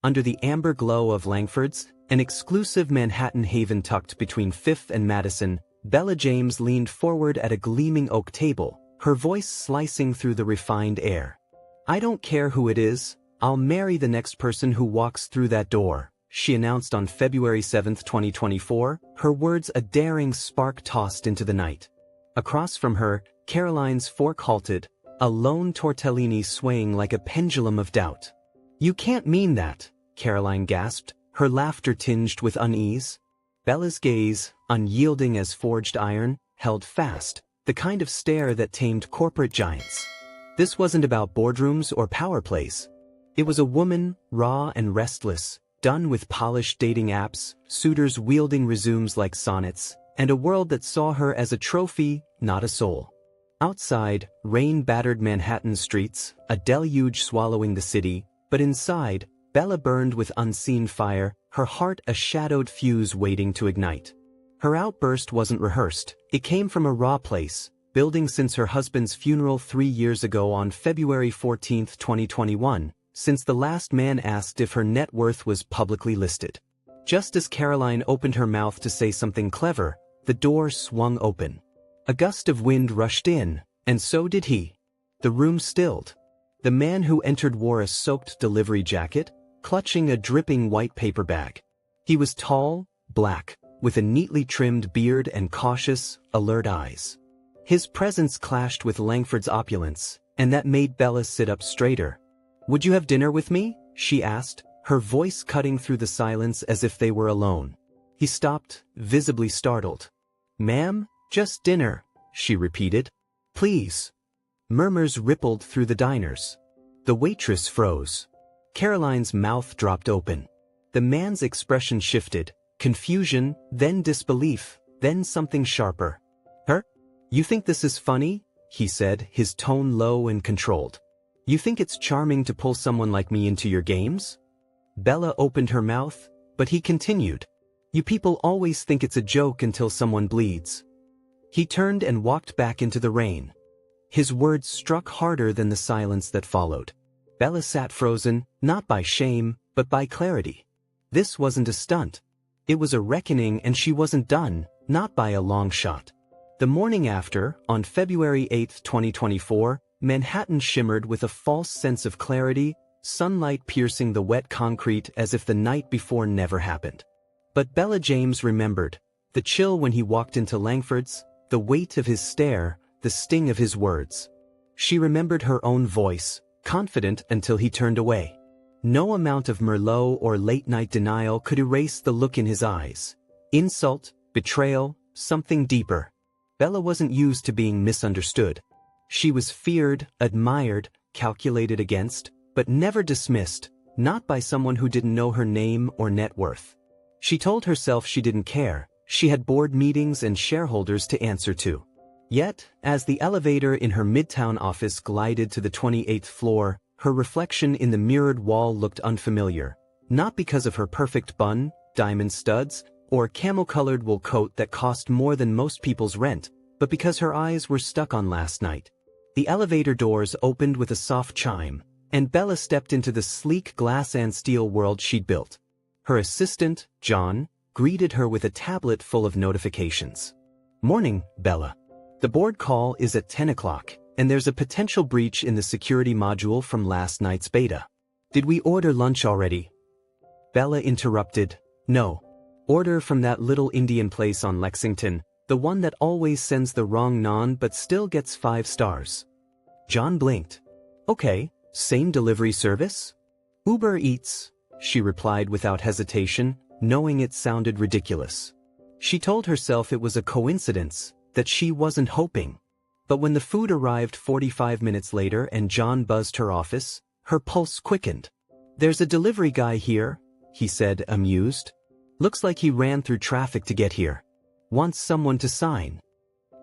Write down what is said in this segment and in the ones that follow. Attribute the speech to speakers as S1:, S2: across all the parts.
S1: under the amber glow of Langford's, an exclusive Manhattan haven tucked between 5th and Madison, Bella James leaned forward at a gleaming oak table, her voice slicing through the refined air. "I don't care who it is, I'll marry the next person who walks through that door," she announced on February 7, 2024, her words a daring spark tossed into the night. Across from her, Caroline's fork halted, a lone tortellini swaying like a pendulum of doubt. "You can't mean that," Caroline gasped, her laughter tinged with unease. Bella's gaze, unyielding as forged iron, held fast, the kind of stare that tamed corporate giants. This wasn't about boardrooms or power plays. It was a woman, raw and restless, done with polished dating apps, suitors wielding resumes like sonnets, and a world that saw her as a trophy, not a soul. Outside, rain battered Manhattan streets, a deluge swallowing the city, but inside, Bella burned with unseen fire, her heart a shadowed fuse waiting to ignite. Her outburst wasn't rehearsed, it came from a raw place, building since her husband's funeral 3 years ago on February 14, 2021, since the last man asked if her net worth was publicly listed. Just as Caroline opened her mouth to say something clever, the door swung open. A gust of wind rushed in, and so did he. The room stilled. The man who entered wore a soaked delivery jacket, clutching a dripping white paper bag. He was tall, black, with a neatly trimmed beard and cautious, alert eyes. His presence clashed with Langford's opulence, and that made Bella sit up straighter. "Would you have dinner with me?" she asked, her voice cutting through the silence as if they were alone. He stopped, visibly startled. "Ma'am, just dinner," she repeated. "Please." Murmurs rippled through the diners. The waitress froze. Caroline's mouth dropped open. The man's expression shifted, confusion, then disbelief, then something sharper. "Her? You think this is funny?" he said, his tone low and controlled. "You think it's charming to pull someone like me into your games?" Bella opened her mouth, but he continued. "You people always think it's a joke until someone bleeds." He turned and walked back into the rain. His words struck harder than the silence that followed. Bella sat frozen, not by shame, but by clarity. This wasn't a stunt. It was a reckoning, and she wasn't done, not by a long shot. The morning after, on February 8, 2024, Manhattan shimmered with a false sense of clarity, sunlight piercing the wet concrete as if the night before never happened. But Bella James remembered. The chill when he walked into Langford's, the weight of his stare, the sting of his words. She remembered her own voice, confident until he turned away. No amount of Merlot or late-night denial could erase the look in his eyes. Insult, betrayal, something deeper. Bella wasn't used to being misunderstood. She was feared, admired, calculated against, but never dismissed, not by someone who didn't know her name or net worth. She told herself she didn't care. She had board meetings and shareholders to answer to. Yet, as the elevator in her Midtown office glided to the 28th floor, her reflection in the mirrored wall looked unfamiliar, not because of her perfect bun, diamond studs, or camel-colored wool coat that cost more than most people's rent, but because her eyes were stuck on last night. The elevator doors opened with a soft chime, and Bella stepped into the sleek glass and steel world she'd built. Her assistant, John, greeted her with a tablet full of notifications. "Morning, Bella. The board call is at 10 o'clock, and there's a potential breach in the security module from last night's beta. Did we order lunch already?" Bella interrupted. "No. Order from that little Indian place on Lexington, the one that always sends the wrong naan but still gets 5 stars." John blinked. "Okay, same delivery service?" "Uber Eats," she replied without hesitation, knowing it sounded ridiculous. She told herself it was a coincidence, that she wasn't hoping. But when the food arrived 45 minutes later and John buzzed her office, her pulse quickened. "There's a delivery guy here," he said, amused. "Looks like he ran through traffic to get here. Wants someone to sign."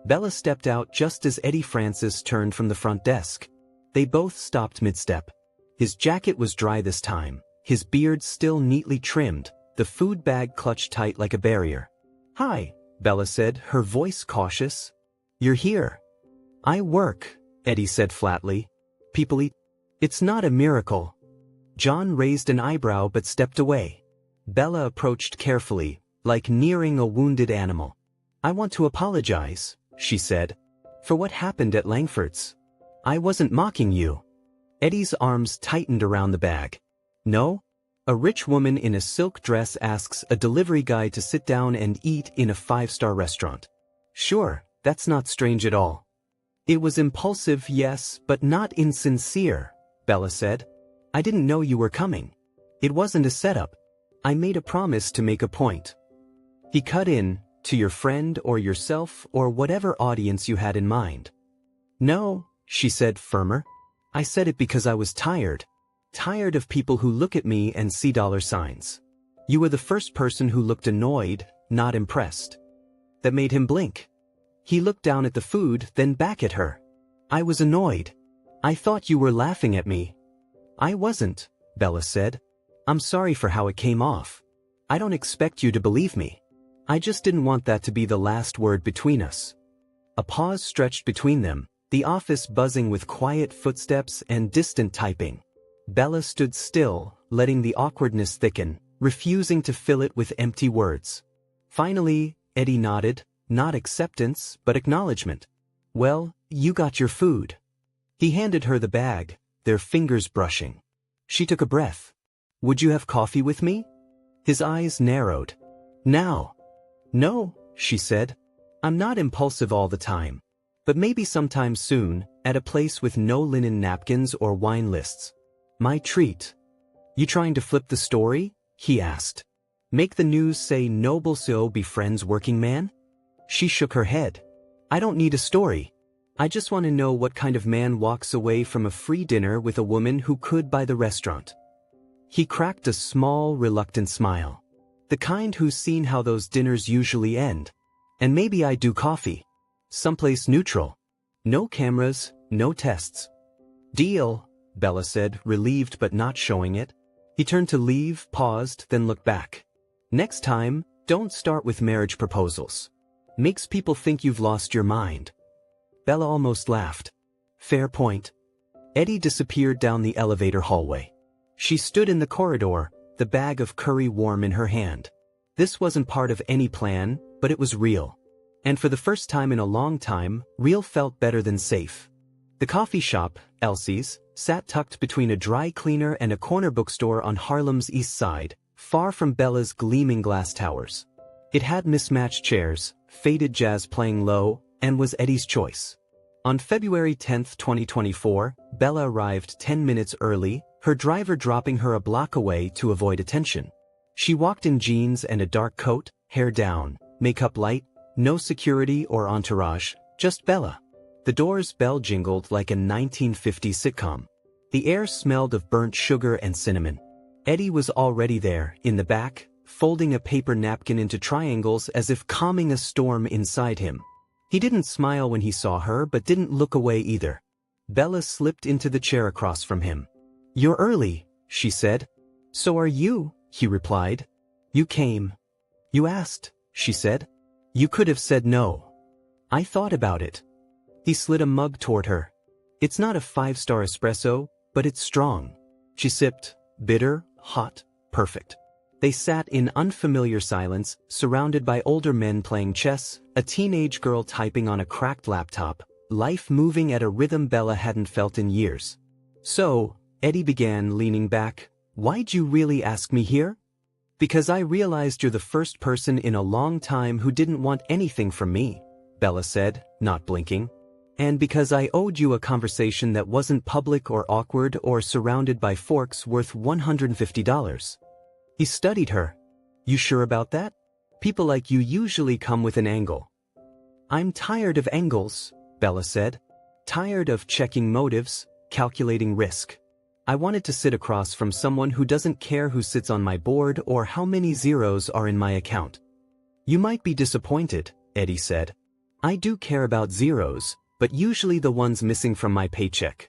S1: Bella stepped out just as Eddie Francis turned from the front desk. They both stopped mid-step. His jacket was dry this time, his beard still neatly trimmed, the food bag clutched tight like a barrier. "Hi," Bella said, her voice cautious. "You're here." "I work," Eddie said flatly. "People eat. It's not a miracle." John raised an eyebrow but stepped away. Bella approached carefully, like nearing a wounded animal. "I want to apologize," she said, "for what happened at Langford's. I wasn't mocking you." Eddie's arms tightened around the bag. "No? A rich woman in a silk dress asks a delivery guy to sit down and eat in a five-star restaurant. Sure, that's not strange at all." "It was impulsive, yes, but not insincere," Bella said. "I didn't know you were coming. It wasn't a setup. I made a promise to make a point." He cut in, "To your friend or yourself or whatever audience you had in mind." "No," she said, firmer. "I said it because I was tired. Tired of people who look at me and see dollar signs. You were the first person who looked annoyed, not impressed." That made him blink. He looked down at the food, then back at her. "I was annoyed. I thought you were laughing at me." "I wasn't," Bella said. "I'm sorry for how it came off. I don't expect you to believe me. I just didn't want that to be the last word between us." A pause stretched between them, the office buzzing with quiet footsteps and distant typing. Bella stood still, letting the awkwardness thicken, refusing to fill it with empty words. Finally, Eddie nodded, not acceptance, but acknowledgement. "Well, you got your food." He handed her the bag, their fingers brushing. She took a breath. "Would you have coffee with me?" His eyes narrowed. "Now?" "No," she said. "I'm not impulsive all the time. But maybe sometime soon, at a place with no linen napkins or wine lists. My treat." "You trying to flip the story?" he asked. "Make the news say Noble So befriends working man?" She shook her head. "I don't need a story. I just want to know what kind of man walks away from a free dinner with a woman who could buy the restaurant." He cracked a small, reluctant smile. "The kind who's seen how those dinners usually end. And maybe I do coffee. Someplace neutral. No cameras, no tests." "Deal," Bella said, relieved but not showing it. He turned to leave, paused, then looked back. "Next time, don't start with marriage proposals. Makes people think you've lost your mind." Bella almost laughed. "Fair point." Eddie disappeared down the elevator hallway. She stood in the corridor, the bag of curry warm in her hand. This wasn't part of any plan, but it was real. And for the first time in a long time, real felt better than safe. The coffee shop, Elsie's, sat tucked between a dry cleaner and a corner bookstore on Harlem's east side, far from Bella's gleaming glass towers. It had mismatched chairs, faded jazz playing low, and was Eddie's choice. On February 10, 2024, Bella arrived 10 minutes early, her driver dropping her a block away to avoid attention. She walked in jeans and a dark coat, hair down, makeup light, no security or entourage, just Bella. The door's bell jingled like a 1950s sitcom. The air smelled of burnt sugar and cinnamon. Eddie was already there, in the back, folding a paper napkin into triangles as if calming a storm inside him. He didn't smile when he saw her but didn't look away either. Bella slipped into the chair across from him. "You're early," she said. "So are you," he replied. "You came. You asked," she said. "You could have said no." "I thought about it." He slid a mug toward her. "It's not a 5-star espresso, but it's strong." She sipped, bitter, hot, perfect. They sat in unfamiliar silence, surrounded by older men playing chess, a teenage girl typing on a cracked laptop, life moving at a rhythm Bella hadn't felt in years. "So," Eddie began, leaning back, "why'd you really ask me here?" "Because I realized you're the first person in a long time who didn't want anything from me," Bella said, not blinking. "And because I owed you a conversation that wasn't public or awkward or surrounded by forks worth $150. He studied her. "You sure about that? People like you usually come with an angle." "I'm tired of angles," Bella said. "Tired of checking motives, calculating risk. I wanted to sit across from someone who doesn't care who sits on my board or how many zeros are in my account." "You might be disappointed," Eddie said. "I do care about zeros, but usually the ones missing from my paycheck."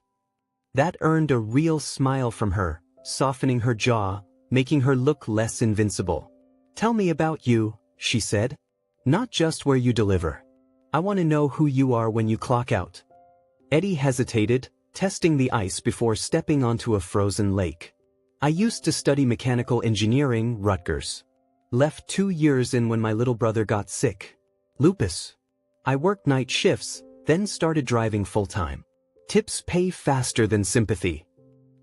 S1: That earned a real smile from her, softening her jaw, making her look less invincible. "Tell me about you," she said. "Not just where you deliver. I want to know who you are when you clock out." Eddie hesitated, testing the ice before stepping onto a frozen lake. I used to study mechanical engineering, Rutgers. Left 2 years in when my little brother got sick. Lupus. I worked night shifts, then started driving full-time. Tips pay faster than sympathy.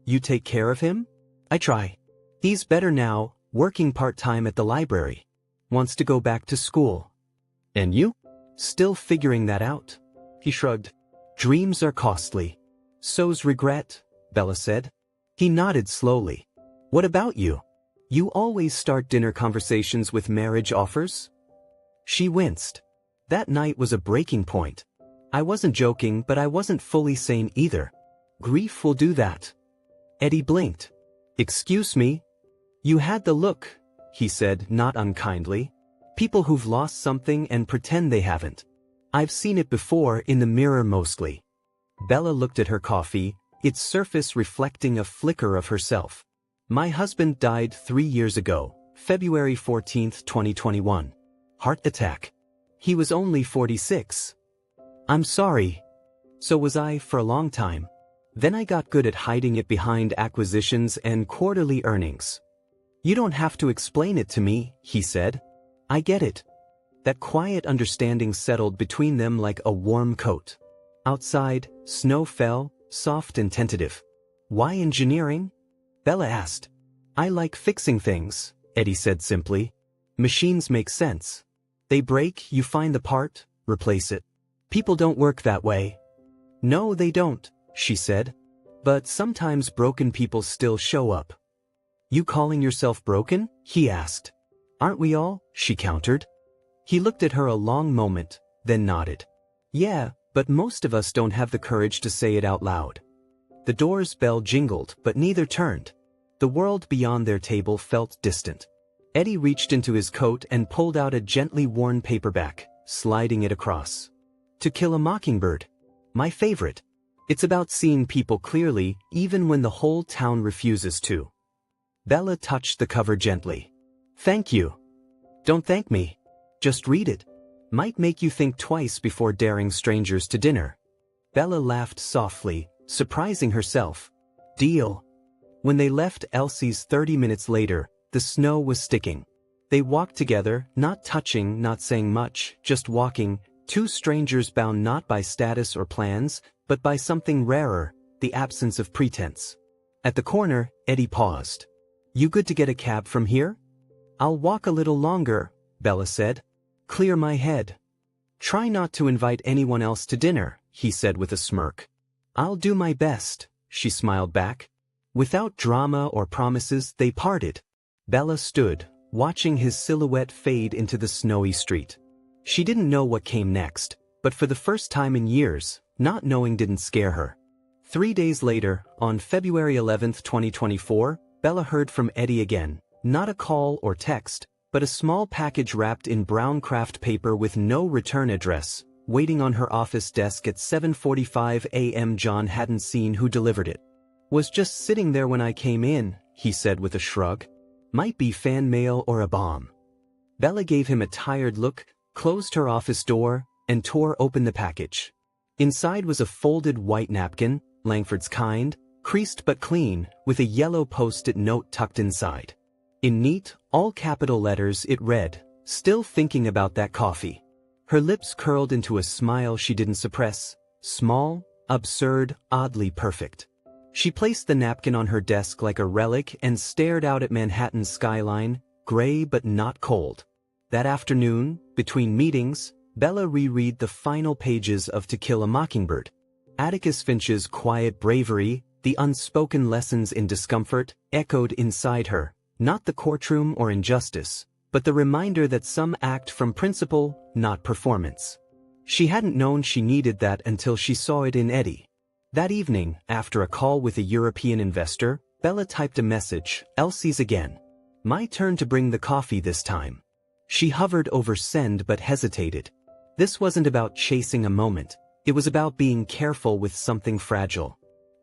S1: You take care of him? I try. He's better now, working part-time at the library. Wants to go back to school. And you? Still figuring that out. He shrugged. Dreams are costly. So's regret, Bella said. He nodded slowly. What about you? You always start dinner conversations with marriage offers? She winced. That night was a breaking point. I wasn't joking, but I wasn't fully sane either. Grief will do that. Eddie blinked. Excuse me? You had the look, he said, not unkindly. People who've lost something and pretend they haven't. I've seen it before, in the mirror mostly. Bella looked at her coffee, its surface reflecting a flicker of herself. My husband died 3 years ago, February 14, 2021. Heart attack. He was only 46. I'm sorry. So was I for a long time. Then I got good at hiding it behind acquisitions and quarterly earnings. You don't have to explain it to me, he said. I get it. That quiet understanding settled between them like a warm coat. Outside, snow fell, soft and tentative. Why engineering? Bella asked. I like fixing things, Eddie said simply. Machines make sense. They break, you find the part, replace it. People don't work that way. No, they don't, she said. But sometimes broken people still show up. You calling yourself broken? He asked. Aren't we all? She countered. He looked at her a long moment, then nodded. Yeah, but most of us don't have the courage to say it out loud. The door's bell jingled, but neither turned. The world beyond their table felt distant. Eddie reached into his coat and pulled out a gently worn paperback, sliding it across. To Kill a Mockingbird. My favorite. It's about seeing people clearly, even when the whole town refuses to. Bella touched the cover gently. Thank you. Don't thank me. Just read it. Might make you think twice before daring strangers to dinner. Bella laughed softly, surprising herself. Deal. When they left Elsie's 30 minutes later, the snow was sticking. They walked together, not touching, not saying much, just walking, two strangers bound not by status or plans, but by something rarer, the absence of pretense. At the corner, Eddie paused. You good to get a cab from here? I'll walk a little longer, Bella said. Clear my head. Try not to invite anyone else to dinner, he said with a smirk. I'll do my best, she smiled back. Without drama or promises, they parted. Bella stood, watching his silhouette fade into the snowy street. She didn't know what came next, but for the first time in years, not knowing didn't scare her. 3 days later, on February 11, 2024, Bella heard from Eddie again, not a call or text, but a small package wrapped in brown craft paper with no return address, waiting on her office desk at 7:45 a.m. John hadn't seen who delivered it. Was just sitting there when I came in, he said with a shrug. Might be fan mail or a bomb. Bella gave him a tired look, closed her office door, and tore open the package. Inside was a folded white napkin, Langford's kind, creased but clean, with a yellow post-it note tucked inside. In neat, all-capital letters it read, "Still thinking about that coffee." Her lips curled into a smile she didn't suppress, small, absurd, oddly perfect. She placed the napkin on her desk like a relic and stared out at Manhattan's skyline, gray but not cold. That afternoon, between meetings, Bella reread the final pages of To Kill a Mockingbird. Atticus Finch's quiet bravery, the unspoken lessons in discomfort, echoed inside her, not the courtroom or injustice, but the reminder that some act from principle, not performance. She hadn't known she needed that until she saw it in Eddie. That evening, after a call with a European investor, Bella typed a message, "Elsie's again. My turn to bring the coffee this time." She hovered over send but hesitated. This wasn't about chasing a moment. It was about being careful with something fragile.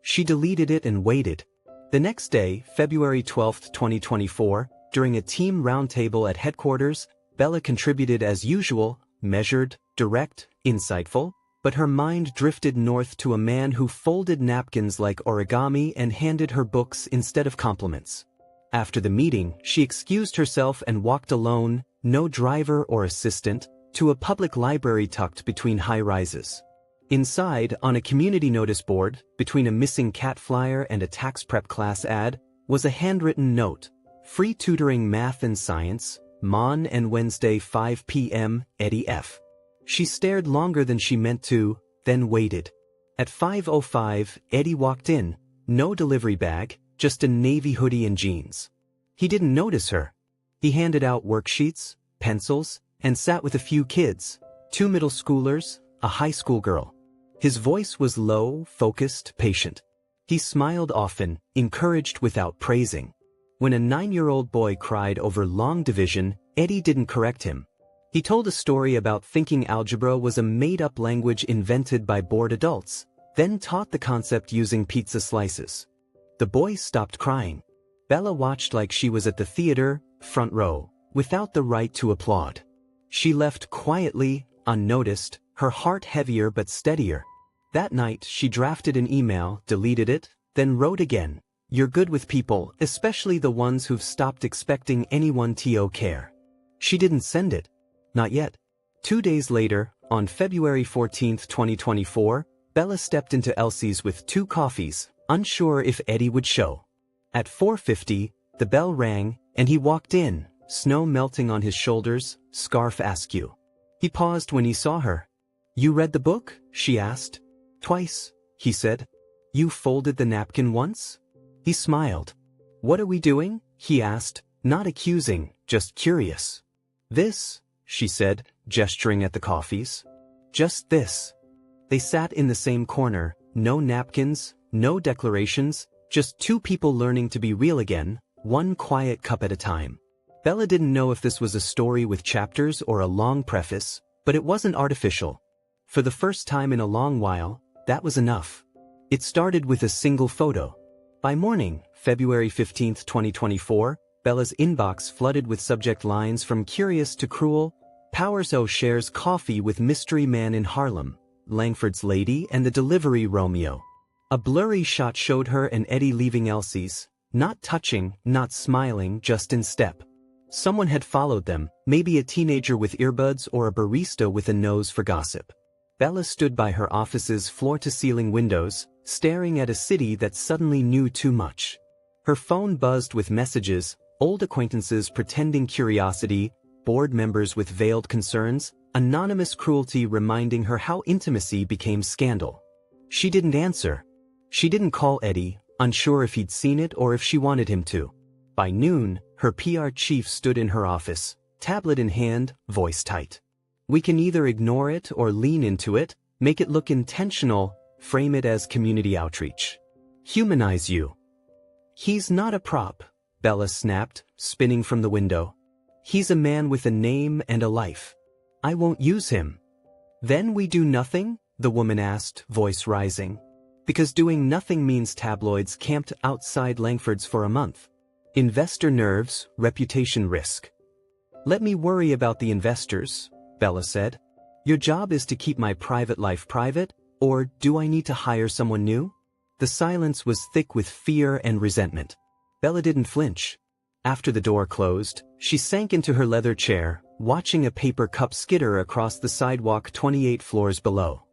S1: She deleted it and waited. The next day, February 12, 2024, during a team roundtable at headquarters, Bella contributed as usual, measured, direct, insightful. but her mind drifted north to a man who folded napkins like origami and handed her books instead of compliments. After the meeting, she excused herself and walked alone, no driver or assistant, to a public library tucked between high-rises. Inside, on a community notice board, between a missing cat flyer and a tax prep class ad, was a handwritten note. Free tutoring math and science, Mon and Wednesday 5 p.m., Eddie F. She stared longer than she meant to, then waited. At 5:05, Eddie walked in, no delivery bag, just a navy hoodie and jeans. He didn't notice her. He handed out worksheets, pencils, and sat with a few kids, 2 middle schoolers, a high school girl. His voice was low, focused, patient. He smiled often, encouraged without praising. When a 9-year-old boy cried over long division, Eddie didn't correct him. He told a story about thinking algebra was a made-up language invented by bored adults, then taught the concept using pizza slices. The boy stopped crying. Bella watched like she was at the theater, front row, without the right to applaud. She left quietly, unnoticed, her heart heavier but steadier. That night, she drafted an email, deleted it, then wrote again. "You're good with people, especially the ones who've stopped expecting anyone to care." She didn't send it. Not yet. 2 days later, on February 14, 2024, Bella stepped into Elsie's with 2 coffees, unsure if Eddie would show. At 4:50, the bell rang, and he walked in, snow melting on his shoulders, scarf askew. He paused when he saw her. "You read the book?" she asked. "Twice," he said. "You folded the napkin once?" He smiled. "What are we doing?" he asked, not accusing, just curious. "This," she said, gesturing at the coffees. "Just this." They sat in the same corner, no napkins, no declarations, just 2 people learning to be real again, one quiet cup at a time. Bella didn't know if this was a story with chapters or a long preface, but it wasn't artificial. For the first time in a long while, that was enough. It started with a single photo. By morning, February 15, 2024, Bella's inbox flooded with subject lines from curious to cruel. Powers O shares coffee with mystery man in Harlem, Langford's lady and the delivery Romeo. A blurry shot showed her and Eddie leaving Elsie's, not touching, not smiling, just in step. Someone had followed them, maybe a teenager with earbuds or a barista with a nose for gossip. Bella stood by her office's floor-to-ceiling windows, staring at a city that suddenly knew too much. Her phone buzzed with messages, old acquaintances pretending curiosity, board members with veiled concerns, anonymous cruelty reminding her how intimacy became scandal. She didn't answer. She didn't call Eddie, unsure if he'd seen it or if she wanted him to. By noon, her PR chief stood in her office, tablet in hand, voice tight. "We can either ignore it or lean into it, make it look intentional, frame it as community outreach. Humanize you." "He's not a prop," Bella snapped, spinning from the window. "He's a man with a name and a life. I won't use him." "Then we do nothing?" the woman asked, voice rising. "Because doing nothing means tabloids camped outside Langford's for a month. Investor nerves, reputation risk." "Let me worry about the investors," Bella said. "Your job is to keep my private life private, or do I need to hire someone new?" The silence was thick with fear and resentment. Bella didn't flinch. After the door closed, she sank into her leather chair, watching a paper cup skitter across the sidewalk 28 floors below.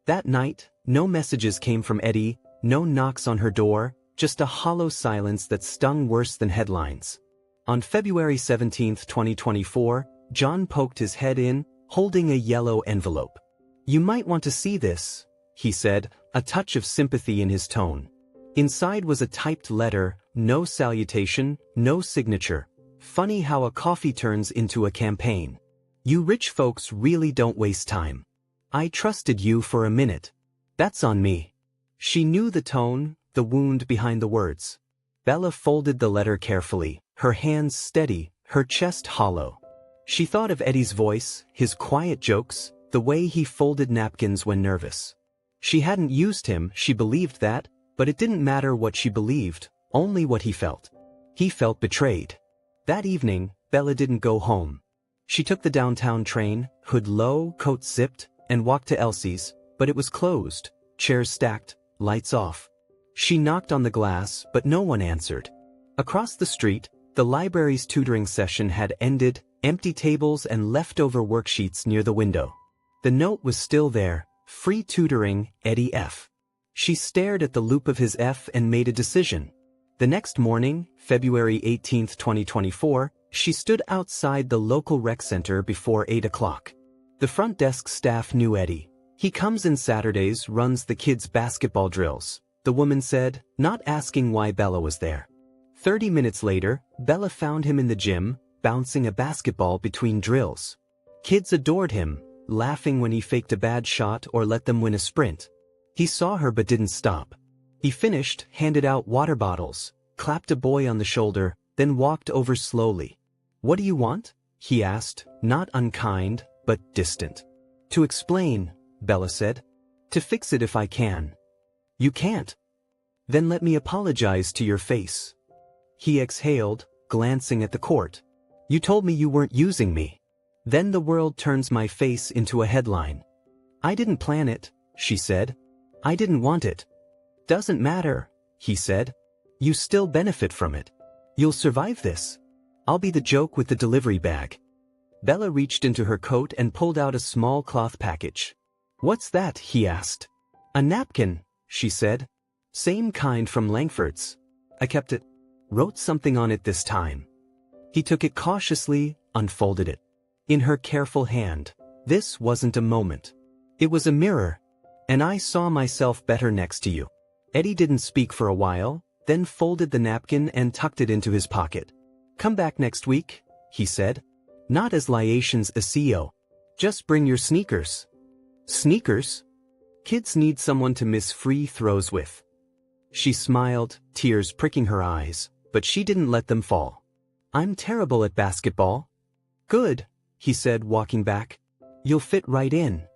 S1: That night, no messages came from Eddie, no knocks on her door, just a hollow silence that stung worse than headlines. On February 17, 2024, John poked his head in, holding a yellow envelope. "You might want to see this," he said, a touch of sympathy in his tone. Inside was a typed letter, no salutation, no signature. Funny how a coffee turns into a campaign. "You rich folks really don't waste time. I trusted you for a minute. That's on me." She knew the tone, the wound behind the words. Bella folded the letter carefully, her hands steady, her chest hollow. She thought of Eddie's voice, his quiet jokes, the way he folded napkins when nervous. She hadn't used him, she believed that, but it didn't matter what she believed, only what he felt. He felt betrayed. That evening, Bella didn't go home. She took the downtown train, hood low, coat zipped, and walked to Elsie's, But it was closed, chairs stacked, lights off. She knocked on the glass, but no one answered. Across the street, the library's tutoring session had ended, empty tables and leftover worksheets near the window. The note was still there, free tutoring, Eddie F. She stared at the loop of his F and made a decision. The next morning, February 18, 2024, she stood outside the local rec center before 8 o'clock. The front desk staff knew Eddie. He comes in Saturdays, runs the kids' basketball drills, the woman said, not asking why Bella was there. 30 minutes later, Bella found him in the gym, bouncing a basketball between drills. Kids adored him, laughing when he faked a bad shot or let them win a sprint. He saw her but didn't stop. He finished, handed out water bottles, clapped a boy on the shoulder, then walked over slowly. "What do you want?" he asked, not unkind, but distant. "To explain," Bella said. "To fix it if I can." "You can't." "Then let me apologize to your face." He exhaled, glancing at the court. "You told me you weren't using me. Then the world turns my face into a headline." "I didn't plan it," she said. "I didn't want it." "Doesn't matter," he said. "You still benefit from it. You'll survive this. I'll be the joke with the delivery bag." Bella reached into her coat and pulled out a small cloth package. "What's that?" he asked. "A napkin," she said. "Same kind from Langford's. I kept it. Wrote something on it this time." He took it cautiously, unfolded it. In her careful hand. "This wasn't a moment. It was a mirror. And I saw myself better next to you." Eddie didn't speak for a while, then folded the napkin and tucked it into his pocket. "Come back next week," he said. "Not as Liation's CEO. Just bring your sneakers." "Sneakers?" "Kids need someone to miss free throws with." She smiled, tears pricking her eyes, but she didn't let them fall. "I'm terrible at basketball." "Good," he said, walking back. "You'll fit right in."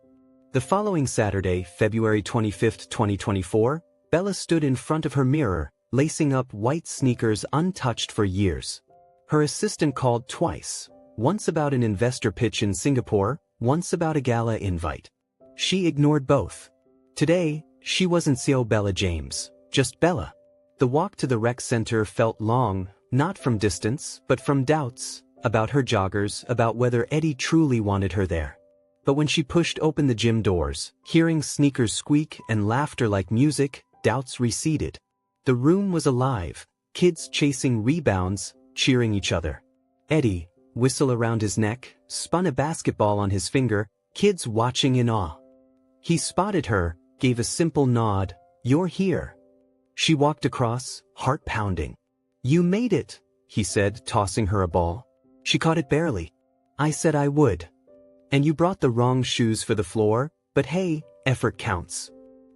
S1: The following Saturday, February 25, 2024, Bella stood in front of her mirror, lacing up white sneakers untouched for years. Her assistant called twice, once about an investor pitch in Singapore, once about a gala invite. She ignored both. Today, she wasn't CEO Bella James, just Bella. The walk to the rec center felt long, not from distance, but from doubts, about her joggers, about whether Eddie truly wanted her there. But when she pushed open the gym doors, hearing sneakers squeak and laughter like music, doubts receded. The room was alive, kids chasing rebounds, cheering each other. Eddie, whistle around his neck, spun a basketball on his finger, kids watching in awe. He spotted her, gave a simple nod, "You're here." She walked across, heart pounding. "You made it," he said, tossing her a ball. She caught it barely. "I said I would. And you brought the wrong shoes for the floor, but hey, effort counts."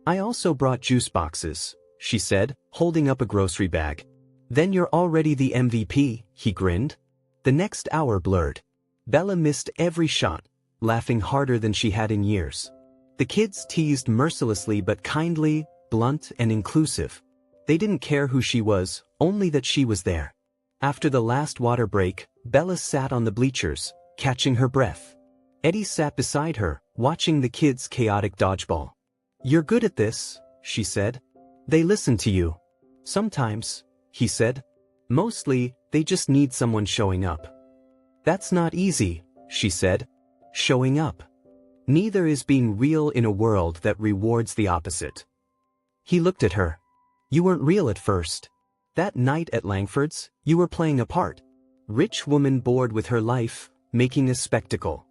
S1: "I also brought juice boxes," she said, holding up a grocery bag. "Then you're already the MVP," he grinned. The next hour blurred. Bella missed every shot, laughing harder than she had in years. The kids teased mercilessly but kindly, blunt and inclusive. They didn't care who she was, only that she was there. After the last water break, Bella sat on the bleachers, catching her breath. Eddie sat beside her, watching the kids' chaotic dodgeball. "You're good at this," she said. "They listen to you." "Sometimes," he said. "Mostly, they just need someone showing up." "That's not easy," she said. "Showing up. Neither is being real in a world that rewards the opposite." He looked at her. "You weren't real at first. That night at Langford's, you were playing a part. Rich woman bored with her life, making a spectacle."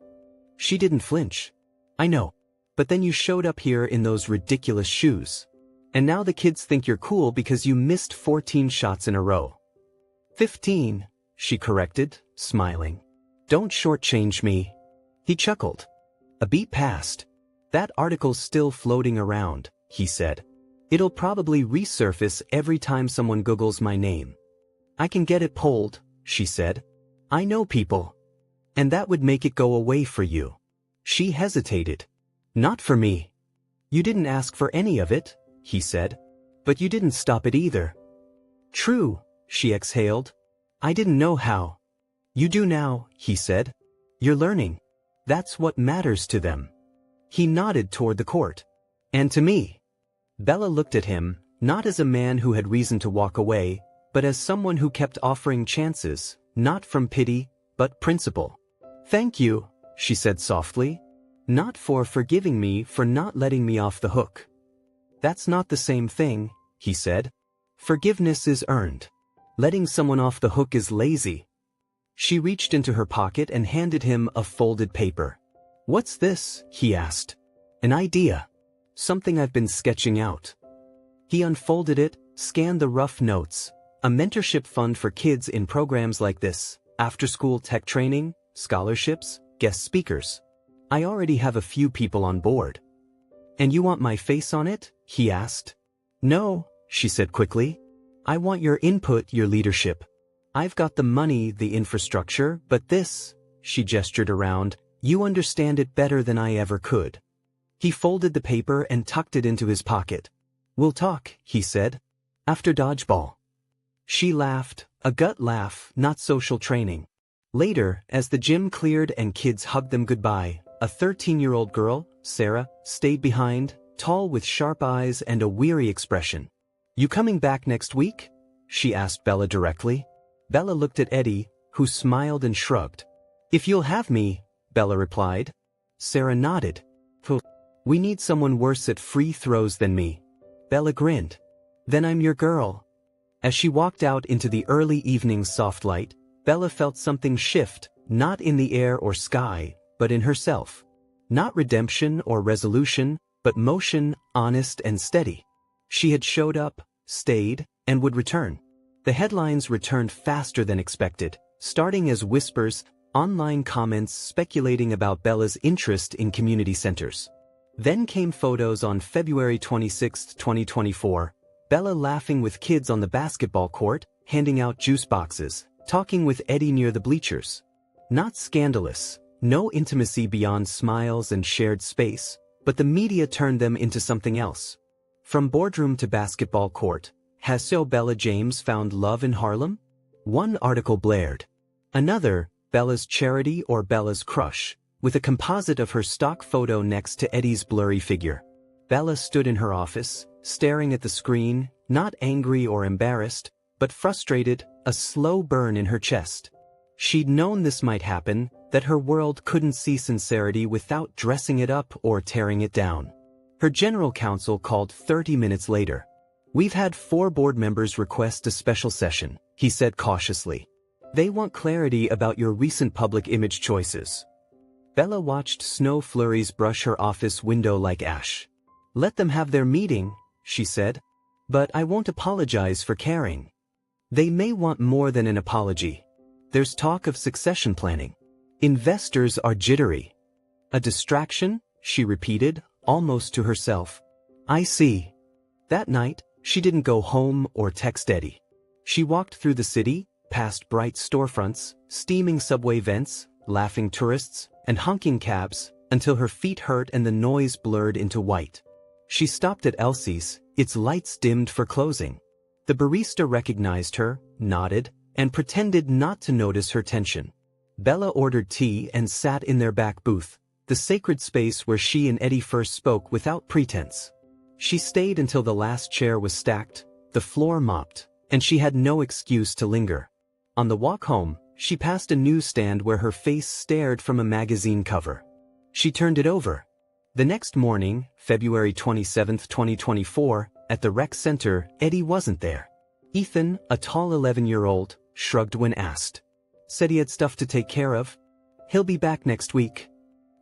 S1: She didn't flinch. "I know. But then you showed up here in those ridiculous shoes. And now the kids think you're cool because you missed 14 shots in a row." 15, she corrected, smiling. "Don't shortchange me." He chuckled. A beat passed. "That article's still floating around," he said. "It'll probably resurface every time someone Googles my name." "I can get it pulled," she said. "I know people. And that would make it go away for you." She hesitated. "Not for me." "You didn't ask for any of it," he said. "But you didn't stop it either." "True," she exhaled. "I didn't know how." "You do now," he said. "You're learning. That's what matters to them." He nodded toward the court. And to me. Bella looked at him, not as a man who had reason to walk away, but as someone who kept offering chances, not from pity, but principle. Thank you, she said softly. Not for forgiving me for not letting me off the hook. That's not the same thing, he said. Forgiveness is earned. Letting someone off the hook is lazy. She reached into her pocket and handed him a folded paper. What's this? He asked. An idea. Something I've been sketching out. He unfolded it, scanned the rough notes. A mentorship fund for kids in programs like this, after-school tech training, scholarships, guest speakers. I already have a few people on board. And you want my face on it? He asked. No, she said quickly. I want your input, your leadership. I've got the money, the infrastructure, but this, she gestured around, you understand it better than I ever could. He folded the paper and tucked it into his pocket. We'll talk, he said. After dodgeball. She laughed, a gut laugh, not social training. Later, as the gym cleared and kids hugged them goodbye, a 13-year-old girl, Sarah, stayed behind, tall with sharp eyes and a weary expression. You coming back next week? She asked Bella directly. Bella looked at Eddie, who smiled and shrugged. If you'll have me, Bella replied. Sarah nodded. We need someone worse at free throws than me. Bella grinned. Then I'm your girl. As she walked out into the early evening's soft light, Bella felt something shift, not in the air or sky, but in herself. Not redemption or resolution, but motion, honest and steady. She had showed up, stayed, and would return. The headlines returned faster than expected, starting as whispers, online comments speculating about Bella's interest in community centers. Then came photos on February 26, 2024, Bella laughing with kids on the basketball court, handing out juice boxes, talking with Eddie near the bleachers. Not scandalous, no intimacy beyond smiles and shared space, but the media turned them into something else. From boardroom to basketball court, has so Bella James found love in Harlem? One article blared. Another, Bella's charity or Bella's crush, with a composite of her stock photo next to Eddie's blurry figure. Bella stood in her office, staring at the screen, not angry or embarrassed, but frustrated, a slow burn in her chest. She'd known this might happen, that her world couldn't see sincerity without dressing it up or tearing it down. Her general counsel called 30 minutes later. We've had 4 board members request a special session, he said cautiously. They want clarity about your recent public image choices. Bella watched snow flurries brush her office window like ash. Let them have their meeting, she said. But I won't apologize for caring. They may want more than an apology. There's talk of succession planning. Investors are jittery. A distraction, she repeated, almost to herself. I see. That night, she didn't go home or text Eddie. She walked through the city, past bright storefronts, steaming subway vents, laughing tourists, and honking cabs, until her feet hurt and the noise blurred into white. She stopped at Elsie's, its lights dimmed for closing. The barista recognized her, nodded, and pretended not to notice her tension. Bella ordered tea and sat in their back booth, the sacred space where she and Eddie first spoke without pretense. She stayed until the last chair was stacked, the floor mopped, and she had no excuse to linger. On the walk home, she passed a newsstand where her face stared from a magazine cover. She turned it over. The next morning, February 27, 2024, at the rec center, Eddie wasn't there. Ethan, a tall 11-year-old, shrugged when asked. Said he had stuff to take care of. He'll be back next week.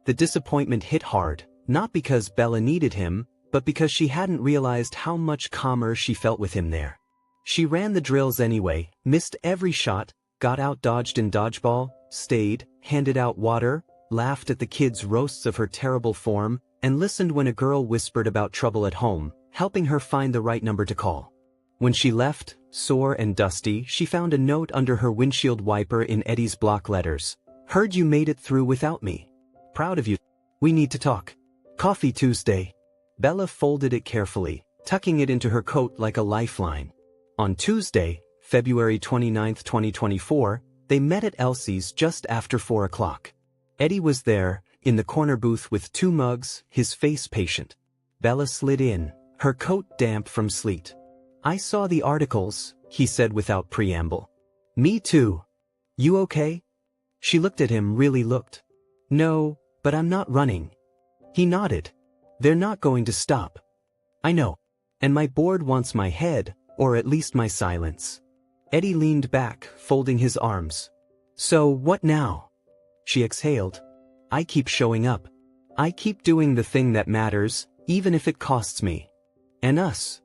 S1: The disappointment hit hard, not because Bella needed him, but because she hadn't realized how much calmer she felt with him there. She ran the drills anyway, missed every shot, got out-dodged in dodgeball, stayed, handed out water, laughed at the kids' roasts of her terrible form, and listened when a girl whispered about trouble at home, helping her find the right number to call. When she left, sore and dusty, she found a note under her windshield wiper in Eddie's block letters. Heard you made it through without me. Proud of you. We need to talk. Coffee Tuesday. Bella folded it carefully, tucking it into her coat like a lifeline. On Tuesday, February 29, 2024, they met at Elsie's just after 4 o'clock. Eddie was there, in the corner booth with 2 mugs, his face patient. Bella slid in, her coat damp from sleet. I saw the articles, he said without preamble. Me too. You okay? She looked at him, really looked. No, but I'm not running. He nodded. They're not going to stop. I know. And my board wants my head, or at least my silence. Eddie leaned back, folding his arms. So what now? She exhaled. I keep showing up. I keep doing the thing that matters, even if it costs me. And us.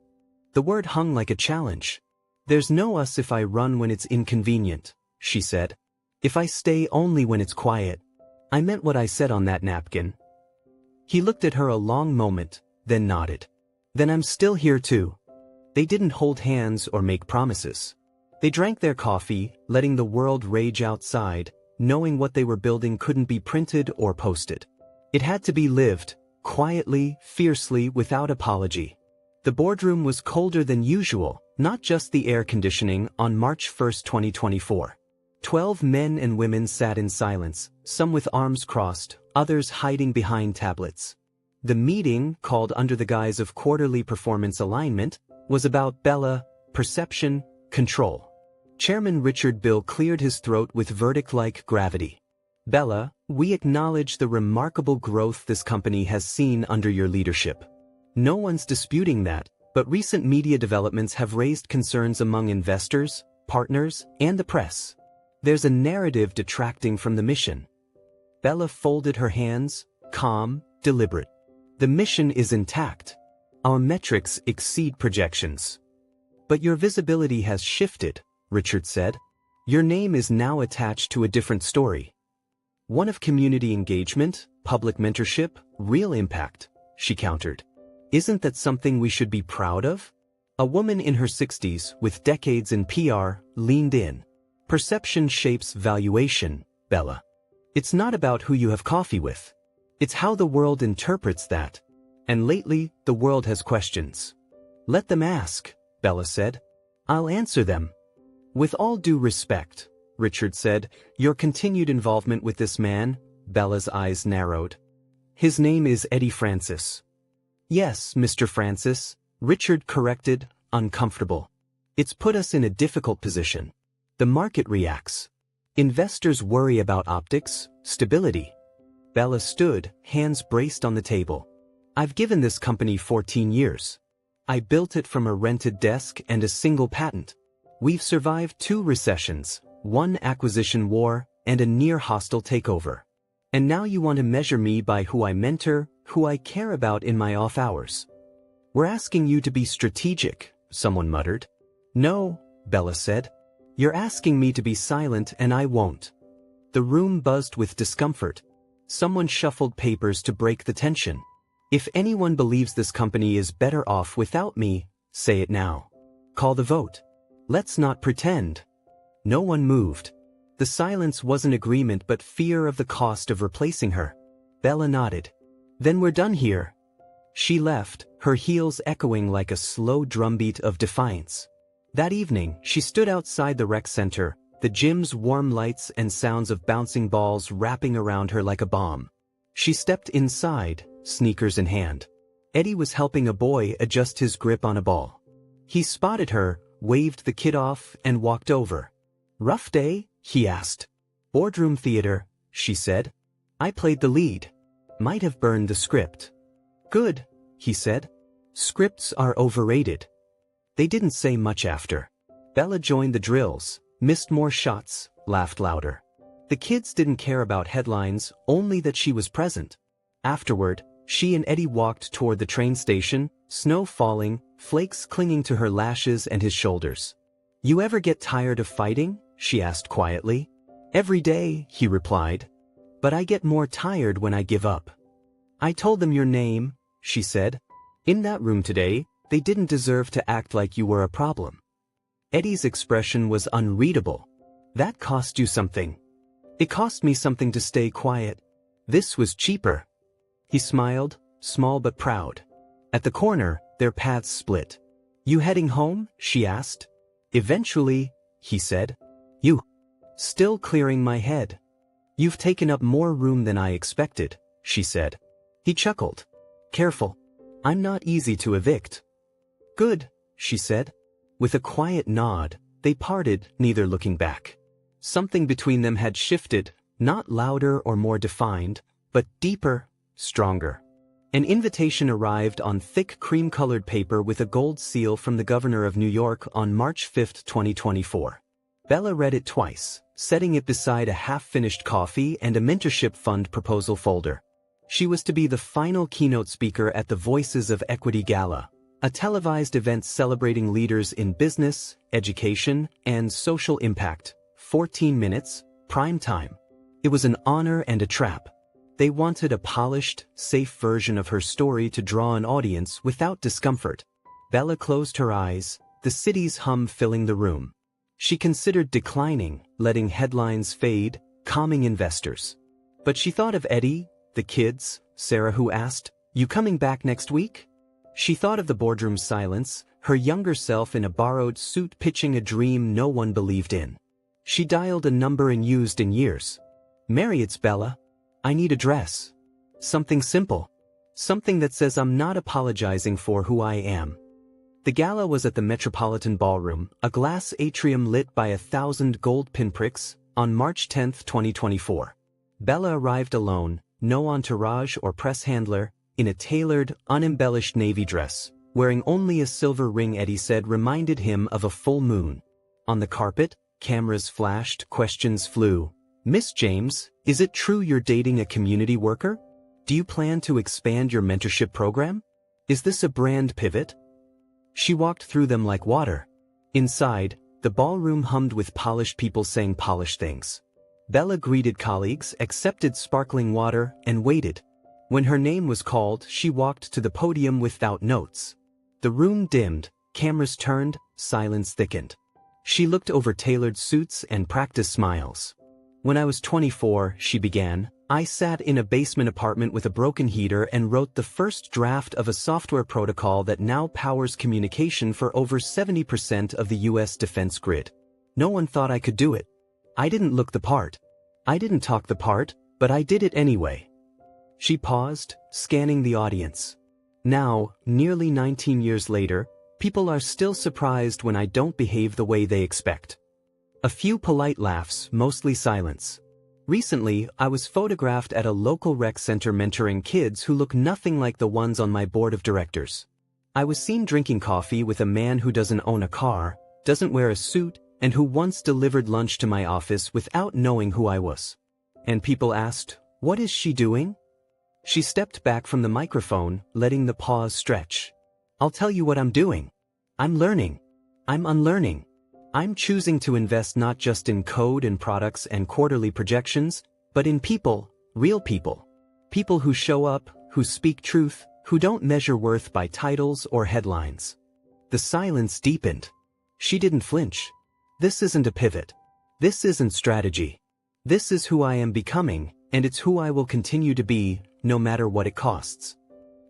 S1: The word hung like a challenge. There's no us if I run when it's inconvenient, she said. If I stay only when it's quiet. I meant what I said on that napkin. He looked at her a long moment, then nodded. Then I'm still here too. They didn't hold hands or make promises. They drank their coffee, letting the world rage outside, knowing what they were building couldn't be printed or posted. It had to be lived, quietly, fiercely, without apology. The boardroom was colder than usual, not just the air conditioning, on March 1, 2024. 12 men and women sat in silence, some with arms crossed, others hiding behind tablets. The meeting, called under the guise of quarterly performance alignment, was about Bella, perception, control. Chairman Richard Bill cleared his throat with verdict-like gravity. Bella, we acknowledge the remarkable growth this company has seen under your leadership. No one's disputing that, but recent media developments have raised concerns among investors, partners, and the press. There's a narrative detracting from the mission. Bella folded her hands, calm, deliberate. The mission is intact. Our metrics exceed projections. But your visibility has shifted, Richard said. Your name is now attached to a different story. One of community engagement, public mentorship, real impact, she countered. Isn't that something we should be proud of? A woman in her 60s, with decades in PR, leaned in. Perception shapes valuation, Bella. It's not about who you have coffee with. It's how the world interprets that. And lately, the world has questions. Let them ask, Bella said. I'll answer them. With all due respect, Richard said, your continued involvement with this man, Bella's eyes narrowed. His name is Eddie Francis. Yes, Mr. Francis, Richard corrected, uncomfortable. It's put us in a difficult position. The market reacts. Investors worry about optics, stability. Bella stood, hands braced on the table. I've given this company 14 years. I built it from a rented desk and a single patent. We've survived 2 recessions, 1 acquisition war, and a near hostile takeover. And now you want to measure me by who I mentor, who I care about in my off hours. We're asking you to be strategic, someone muttered. No, Bella said. You're asking me to be silent and I won't. The room buzzed with discomfort. Someone shuffled papers to break the tension. If anyone believes this company is better off without me, say it now. Call the vote. Let's not pretend. No one moved. The silence wasn't agreement but fear of the cost of replacing her. Bella nodded. Then we're done here. She left, her heels echoing like a slow drumbeat of defiance. That evening, she stood outside the rec center, the gym's warm lights and sounds of bouncing balls wrapping around her like a bomb. She stepped inside, sneakers in hand. Eddie was helping a boy adjust his grip on a ball. He spotted her, waved the kid off, and walked over. Rough day? He asked. Boardroom theater, she said. I played the lead. Might have burned the script. Good, he said. Scripts are overrated. They didn't say much after. Bella joined the drills, missed more shots, laughed louder. The kids didn't care about headlines, only that she was present. Afterward, she and Eddie walked toward the train station, snow falling, flakes clinging to her lashes and his shoulders. You ever get tired of fighting? She asked quietly. Every day, he replied. But I get more tired when I give up. I told them your name, she said. In that room today, they didn't deserve to act like you were a problem. Eddie's expression was unreadable. That cost you something. It cost me something to stay quiet. This was cheaper. He smiled, small but proud. At the corner, their paths split. You heading home? She asked. Eventually, he said. You. Still clearing my head. You've taken up more room than I expected, she said. He chuckled. Careful. I'm not easy to evict. Good, she said. With a quiet nod, they parted, neither looking back. Something between them had shifted, not louder or more defined, but deeper, stronger. An invitation arrived on thick cream-colored paper with a gold seal from the governor of New York on March 5, 2024. Bella read it twice, setting it beside a half-finished coffee and a mentorship fund proposal folder. She was to be the final keynote speaker at the Voices of Equity Gala, a televised event celebrating leaders in business, education, and social impact. 14 minutes, prime time. It was an honor and a trap. They wanted a polished, safe version of her story to draw an audience without discomfort. Bella closed her eyes, the city's hum filling the room. She considered declining, letting headlines fade, calming investors. But she thought of Eddie, the kids, Sarah who asked, "You coming back next week?" She thought of the boardroom silence, her younger self in a borrowed suit pitching a dream no one believed in. She dialed a number unused in years. "Mary, it's Bella. I need a dress. Something simple. Something that says I'm not apologizing for who I am." The gala was at the Metropolitan Ballroom, a glass atrium lit by 1,000 gold pinpricks, on March 10, 2024. Bella arrived alone, no entourage or press handler, in a tailored, unembellished navy dress, wearing only a silver ring Eddie said reminded him of a full moon. On the carpet, cameras flashed, questions flew. "Miss James, is it true you're dating a community worker? Do you plan to expand your mentorship program? Is this a brand pivot?" She walked through them like water. Inside, the ballroom hummed with polished people saying polished things. Bella greeted colleagues, accepted sparkling water, and waited. When her name was called, she walked to the podium without notes. The room dimmed, cameras turned, silence thickened. She looked over tailored suits and practiced smiles. "When I was 24, she began, "I sat in a basement apartment with a broken heater and wrote the first draft of a software protocol that now powers communication for over 70% of the US defense grid. No one thought I could do it. I didn't look the part. I didn't talk the part, but I did it anyway." She paused, scanning the audience. "Now, nearly 19 years later, people are still surprised when I don't behave the way they expect." A few polite laughs, mostly silence. "Recently, I was photographed at a local rec center mentoring kids who look nothing like the ones on my board of directors. I was seen drinking coffee with a man who doesn't own a car, doesn't wear a suit, and who once delivered lunch to my office without knowing who I was." And people asked, "What is she doing?" She stepped back from the microphone, letting the pause stretch. "I'll tell you what I'm doing. I'm learning. I'm unlearning. I'm choosing to invest not just in code and products and quarterly projections, but in people, real people. People who show up, who speak truth, who don't measure worth by titles or headlines." The silence deepened. She didn't flinch. "This isn't a pivot. This isn't strategy. This is who I am becoming, and it's who I will continue to be, no matter what it costs."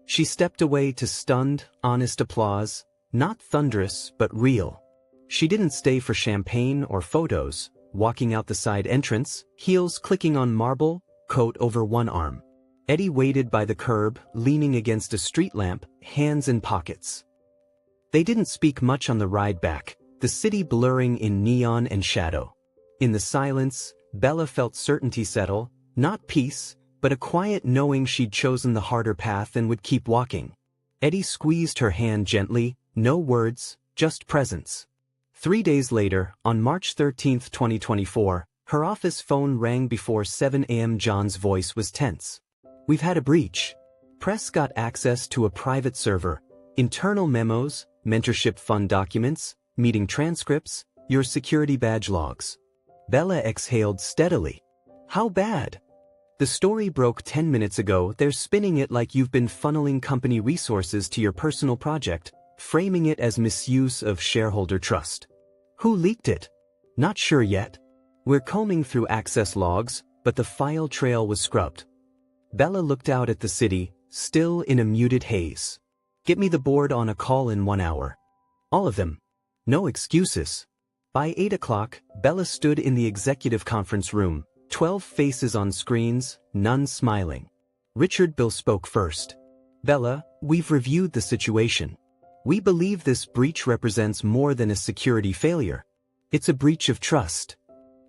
S1: She stepped away to stunned, honest applause, not thunderous but real. She didn't stay for champagne or photos, walking out the side entrance, heels clicking on marble, coat over one arm. Eddie waited by the curb, leaning against a street lamp, hands in pockets. They didn't speak much on the ride back, the city blurring in neon and shadow. In the silence, Bella felt certainty settle, not peace, but a quiet knowing she'd chosen the harder path and would keep walking. Eddie squeezed her hand gently, no words, just presence. 3 days later, on March 13, 2024, her office phone rang before 7 a.m. John's voice was tense. "We've had a breach. Press got access to a private server. Internal memos, mentorship fund documents, meeting transcripts, your security badge logs." Bella exhaled steadily. "How bad?" "The story broke 10 minutes ago. They're spinning it like you've been funneling company resources to your personal project, framing it as misuse of shareholder trust." "Who leaked it?" "Not sure yet. We're combing through access logs, but the file trail was scrubbed." Bella looked out at the city, still in a muted haze. "Get me the board on a call in 1 hour. All of them. No excuses." By 8 o'clock, Bella stood in the executive conference room, 12 faces on screens, none smiling. Richard Bill spoke first. Bella, we've reviewed the situation. We believe this breach represents more than a security failure. It's a breach of trust.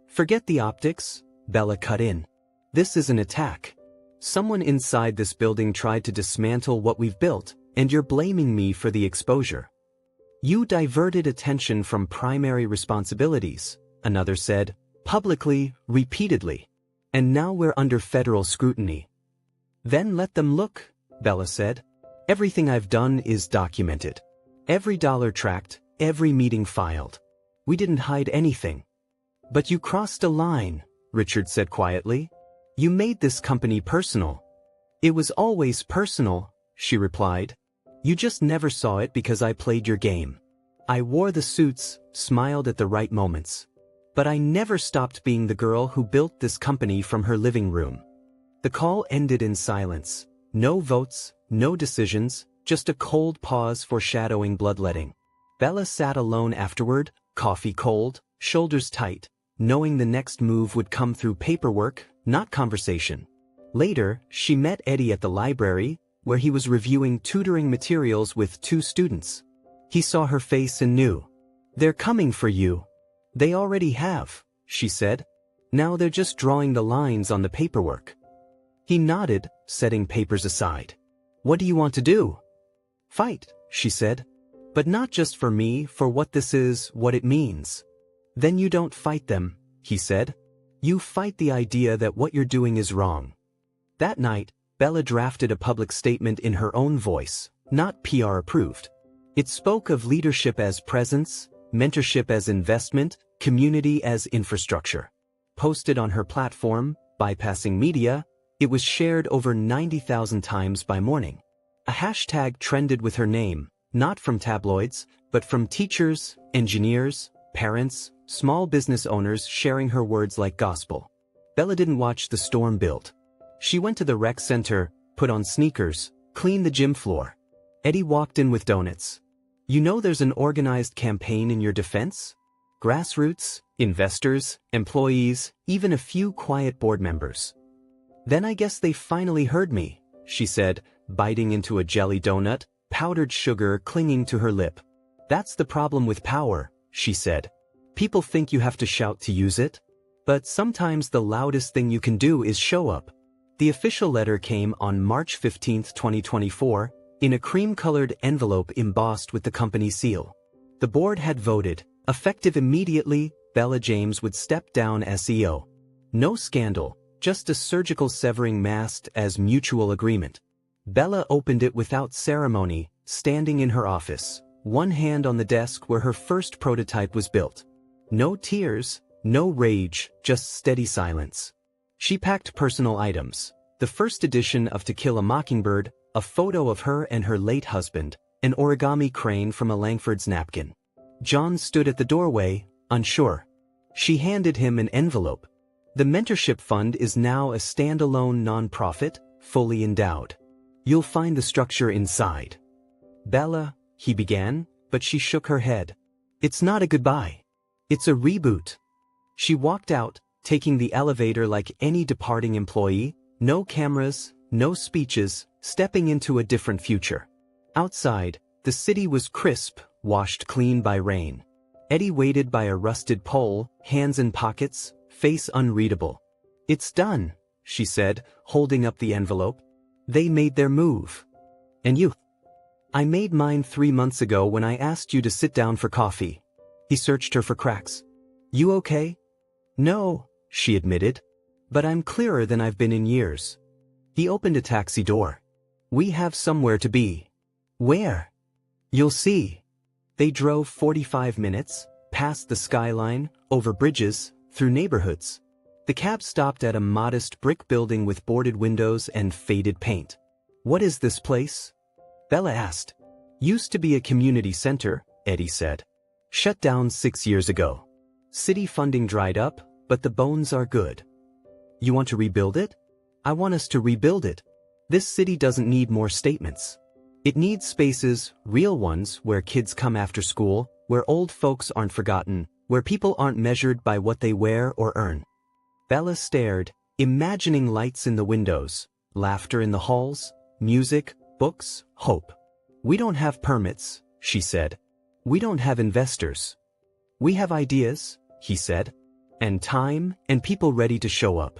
S1: Forget the optics, Bella cut in. This is an attack. Someone inside this building tried to dismantle what we've built, and you're blaming me for the exposure. You diverted attention from primary responsibilities, another said, publicly, repeatedly. And now we're under federal scrutiny. Then let them look, Bella said. Everything I've done is documented. Every dollar tracked, every meeting filed. We didn't hide anything. But you crossed a line, Richard said quietly. You made this company personal. It was always personal, she replied. You just never saw it because I played your game. I wore the suits, smiled at the right moments. But I never stopped being the girl who built this company from her living room. The call ended in silence. No votes, no decisions, just a cold pause foreshadowing bloodletting. Bella sat alone afterward, coffee cold, shoulders tight, knowing the next move would come through paperwork, not conversation. Later, she met Eddie at the library, where he was reviewing tutoring materials with 2 students. He saw her face and knew. They're coming for you. They already have, she said. Now they're just drawing the lines on the paperwork. He nodded, setting papers aside. What do you want to do? Fight, she said. But not just for me, for what this is, what it means. Then you don't fight them, he said. You fight the idea that what you're doing is wrong. That night, Bella drafted a public statement in her own voice, not PR approved. It spoke of leadership as presence, mentorship as investment, community as infrastructure. Posted on her platform, Bypassing Media, it was shared over 90,000 times by morning. A hashtag trended with her name, not from tabloids, but from teachers, engineers, parents, small business owners sharing her words like gospel. Bella didn't watch the storm build. She went to the rec center, put on sneakers, cleaned the gym floor. Eddie walked in with donuts. You know there's an organized campaign in your defense? Grassroots, investors, employees, even a few quiet board members. Then I guess they finally heard me, she said, biting into a jelly donut, powdered sugar clinging to her lip. That's the problem with power, she said. People think you have to shout to use it. But sometimes the loudest thing you can do is show up. The official letter came on March 15, 2024, in a cream-colored envelope embossed with the company seal. The board had voted, effective immediately, Bella James would step down as CEO. No scandal, just a surgical severing masked as mutual agreement. Bella opened it without ceremony, standing in her office, one hand on the desk where her first prototype was built. No tears, no rage, just steady silence. She packed personal items, the first edition of To Kill a Mockingbird, a photo of her and her late husband, an origami crane from a Langford's napkin. John stood at the doorway, unsure. She handed him an envelope. The mentorship fund is now a standalone nonprofit, fully endowed. You'll find the structure inside. Bella, he began, but she shook her head. It's not a goodbye. It's a reboot. She walked out, taking the elevator like any departing employee, no cameras, no speeches, stepping into a different future. Outside, the city was crisp, washed clean by rain. Eddie waited by a rusted pole, hands in pockets, face unreadable. It's done, she said, holding up the envelope. They made their move. And you? I made mine 3 months ago when I asked you to sit down for coffee. He searched her for cracks. You okay? No, she admitted. But I'm clearer than I've been in years. He opened a taxi door. We have somewhere to be. Where? You'll see. They drove 45 minutes, past the skyline, over bridges, through neighborhoods. The cab stopped at a modest brick building with boarded windows and faded paint. What is this place? Bella asked. Used to be a community center, Eddie said. Shut down 6 years ago. City funding dried up, but the bones are good. You want to rebuild it? I want us to rebuild it. This city doesn't need more statements. It needs spaces, real ones, where kids come after school, where old folks aren't forgotten, where people aren't measured by what they wear or earn. Bella stared, imagining lights in the windows, laughter in the halls, music, books, hope. We don't have permits, she said. We don't have investors. We have ideas, he said. And time, and people ready to show up.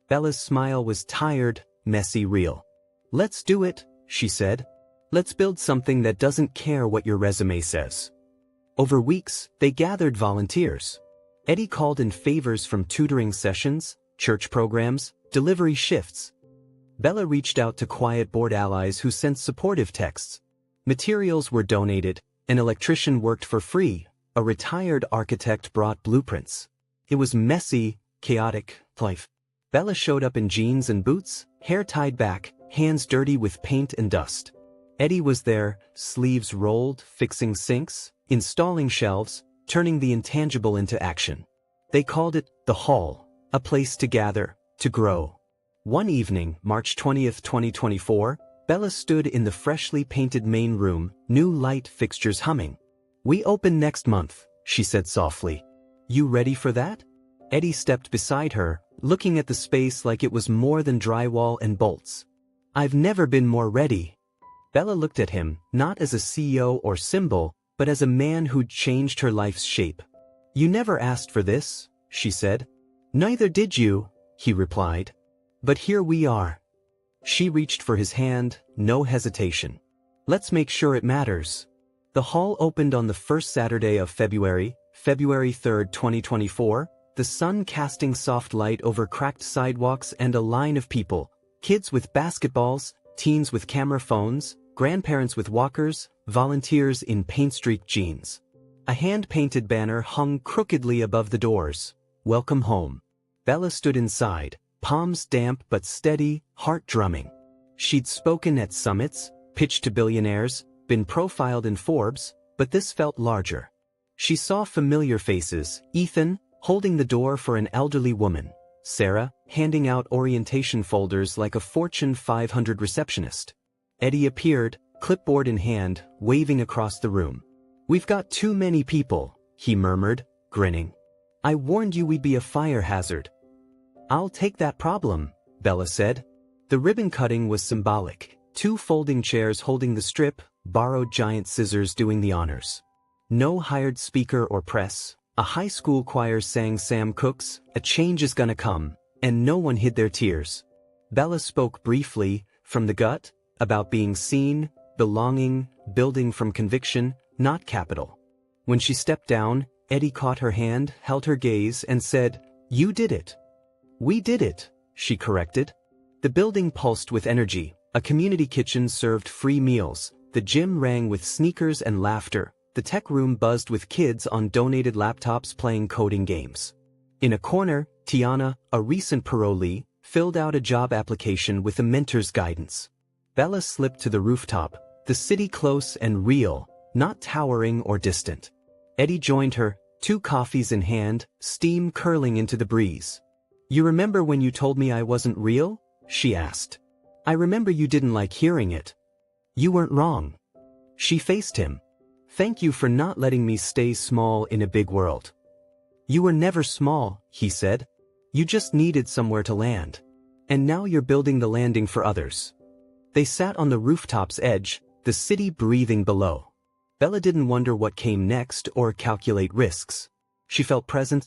S1: Bella's smile was tired, messy, real. Let's do it, she said. Let's build something that doesn't care what your resume says. Over weeks, they gathered volunteers. Eddie called in favors from tutoring sessions, church programs, delivery shifts. Bella reached out to quiet bored allies who sent supportive texts. Materials were donated, an electrician worked for free, a retired architect brought blueprints. It was messy, chaotic life. Bella showed up in jeans and boots, hair tied back, hands dirty with paint and dust. Eddie was there, sleeves rolled, fixing sinks, installing shelves, turning the intangible into action. They called it the Hall, a place to gather, to grow. One evening, March 20th, 2024, Bella stood in the freshly painted main room, new light fixtures humming. We open next month, she said softly. You ready for that? Eddie stepped beside her, looking at the space like it was more than drywall and bolts. I've never been more ready. Bella looked at him, not as a CEO or symbol, but as a man who'd changed her life's shape. You never asked for this, she said. Neither did you, he replied. But here we are. She reached for his hand, no hesitation. Let's make sure it matters. The hall opened on the first Saturday of February, February 3rd, 2024, the sun casting soft light over cracked sidewalks and a line of people, kids with basketballs, teens with camera phones, grandparents with walkers, volunteers in paint-streaked jeans. A hand-painted banner hung crookedly above the doors. Welcome home. Bella stood inside, palms damp but steady, heart drumming. She'd spoken at summits, pitched to billionaires, been profiled in Forbes, but this felt larger. She saw familiar faces, Ethan, holding the door for an elderly woman, Sarah, handing out orientation folders like a Fortune 500 receptionist. Eddie appeared, clipboard in hand, waving across the room. We've got too many people, he murmured, grinning. I warned you we'd be a fire hazard. I'll take that problem, Bella said. The ribbon cutting was symbolic, 2 folding chairs holding the strip, borrowed giant scissors doing the honors. No hired speaker or press, a high school choir sang Sam Cooke's A Change Is Gonna Come, and no one hid their tears. Bella spoke briefly, from the gut, about being seen, belonging, building from conviction, not capital. When she stepped down, Eddie caught her hand, held her gaze, and said, You did it. We did it, she corrected. The building pulsed with energy, a community kitchen served free meals, the gym rang with sneakers and laughter, the tech room buzzed with kids on donated laptops playing coding games. In a corner, Tiana, a recent parolee, filled out a job application with a mentor's guidance. Bella slipped to the rooftop, the city close and real, not towering or distant. Eddie joined her, 2 coffees in hand, steam curling into the breeze. You remember when you told me I wasn't real? She asked. I remember you didn't like hearing it. You weren't wrong. She faced him. Thank you for not letting me stay small in a big world. You were never small, he said. You just needed somewhere to land. And now you're building the landing for others. They sat on the rooftop's edge, the city breathing below. Bella didn't wonder what came next or calculate risks. She felt present.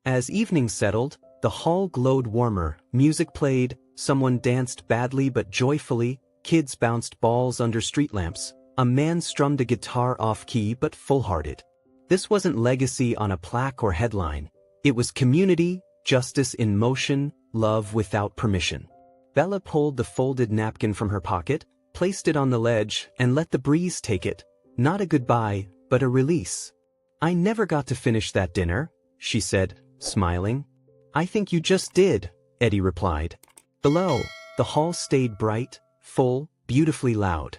S1: As evening settled, the hall glowed warmer, music played, someone danced badly but joyfully, kids bounced balls under street lamps, a man strummed a guitar off-key but full-hearted. This wasn't legacy on a plaque or headline. It was community, justice in motion, love without permission. Bella pulled the folded napkin from her pocket, placed it on the ledge, and let the breeze take it. Not a goodbye, but a release. I never got to finish that dinner, she said, smiling. I think you just did, Eddie replied. Below, the hall stayed bright, full, beautifully loud.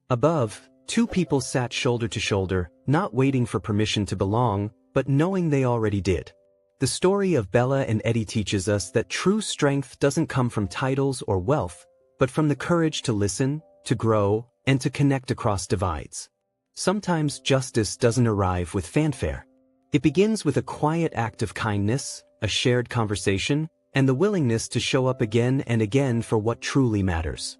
S1: Above, 2 people sat shoulder to shoulder, not waiting for permission to belong, but knowing they already did. The story of Bella and Eddie teaches us that true strength doesn't come from titles or wealth, but from the courage to listen, to grow, and to connect across divides. Sometimes justice doesn't arrive with fanfare. It begins with a quiet act of kindness, a shared conversation, and the willingness to show up again and again for what truly matters.